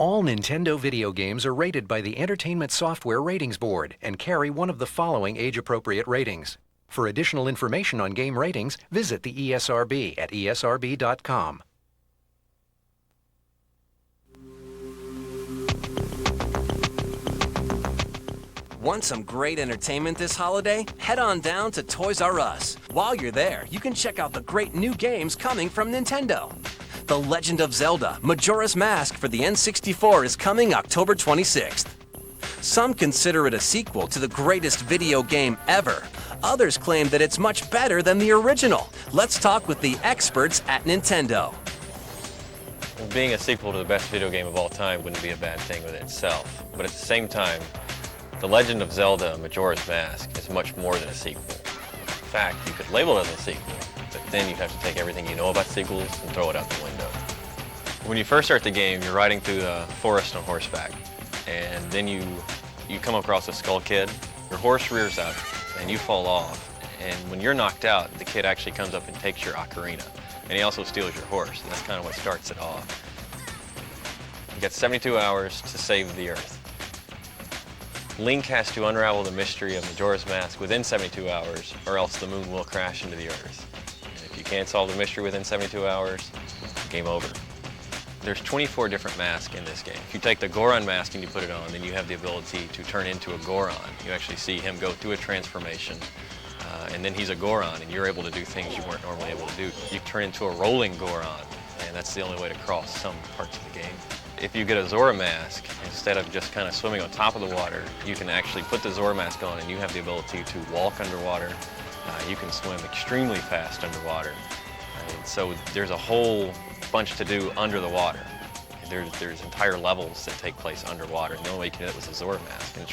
All Nintendo video games are rated by the Entertainment Software Ratings Board and carry one of the following age-appropriate ratings. For additional information on game ratings, visit the ESRB at esrb.com. Want some great entertainment this holiday? Head on down to Toys R Us. While you're there, you can check out the great new games coming from Nintendo. The Legend of Zelda, Majora's Mask for the N64 is coming October 26th. Some consider it a sequel to the greatest video game ever. Others claim that it's much better than the original. Let's talk with the experts at Nintendo. Being a sequel to the best video game of all time wouldn't be a bad thing within itself, but at the same time, The Legend of Zelda, Majora's Mask is much more than a sequel. In fact, you could label it as a sequel, but then you'd have to take everything you know about sequels and throw it out the window. When you first start the game, you're riding through the forest on horseback, and then you come across a skull kid. Your horse rears up, and you fall off, and when you're knocked out, the kid actually comes up and takes your ocarina, and he also steals your horse, and that's kind of what starts it off. You got 72 hours to save the Earth. Link has to unravel the mystery of Majora's Mask within 72 hours, or else the moon will crash into the Earth. And if you can't solve the mystery within 72 hours, game over. There's 24 different masks in this game. If you take the Goron mask and you put it on, then you have the ability to turn into a Goron. You actually see him go through a transformation, and then he's a Goron, and you're able to do things you weren't normally able to do. You turn into a rolling Goron, and that's the only way to cross some parts of the game. If you get a Zora mask, instead of just kind of swimming on top of the water, you can actually put the Zora mask on and you have the ability to walk underwater. You can swim extremely fast underwater. And so there's a whole bunch to do under the water. There's entire levels that take place underwater, and the only way you can do it with a Zora mask. And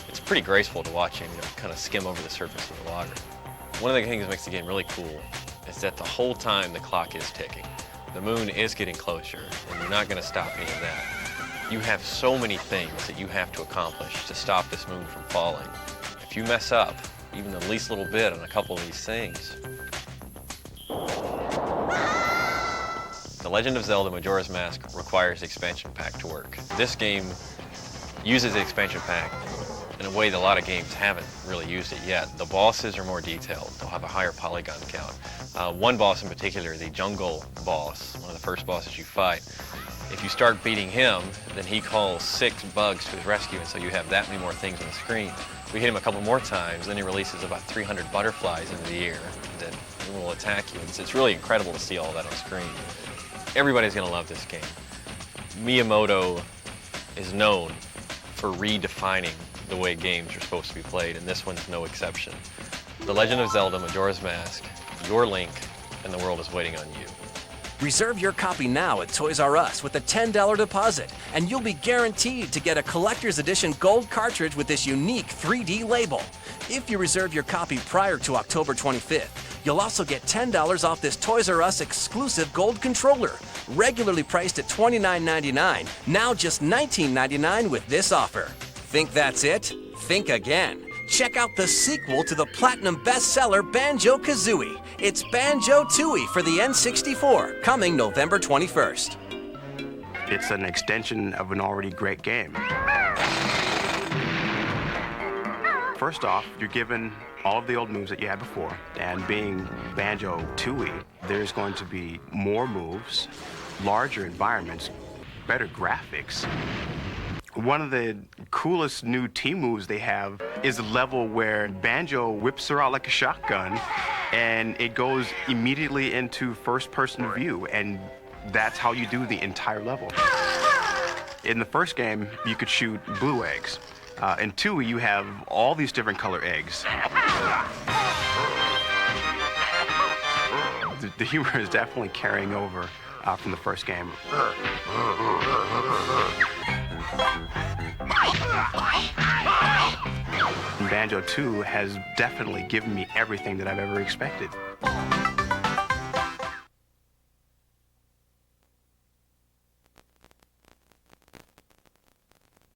it's pretty graceful to watch him, kind of skim over the surface of the water. One of the things that makes the game really cool is that the whole time the clock is ticking. The moon is getting closer, and you're not going to stop any of that. You have so many things that you have to accomplish to stop this moon from falling. If you mess up even the least little bit on a couple of these things. The Legend of Zelda Majora's Mask requires the expansion pack to work. This game uses the expansion pack in a way that a lot of games haven't really used it yet. The bosses are more detailed. They'll have a higher polygon count. One boss in particular, the jungle boss, one of the first bosses you fight, if you start beating him, then he calls 6 bugs to his rescue, and so you have that many more things on the screen. We hit him a couple more times, then he releases about 300 butterflies into the air that will attack you. It's really incredible to see all that on screen. Everybody's going to love this game. Miyamoto is known for redefining the way games are supposed to be played, and this one's no exception. The Legend of Zelda Majora's Mask, your Link, and the world is waiting on you. Reserve your copy now at Toys R Us with a $10 deposit, and you'll be guaranteed to get a collector's edition gold cartridge with this unique 3D label. If you reserve your copy prior to October 25th, you'll also get $10 off this Toys R Us exclusive gold controller, regularly priced at $29.99, now just $19.99 with this offer. Think that's it? Think again. Check out the sequel to the platinum bestseller Banjo-Kazooie. It's Banjo-Tooie for the N64, coming November 21st. It's an extension of an already great game. First off, you're given all of the old moves that you had before, and being Banjo-Tooie, there's going to be more moves, larger environments, better graphics. One of the coolest new team moves they have is a level where Banjo whips her out like a shotgun, and it goes immediately into first-person view, and that's how you do the entire level. In the first game, you could shoot blue eggs. In 2, you have all these different color eggs. The humor is definitely carrying over from the first game. Banjo 2 has definitely given me everything that I've ever expected.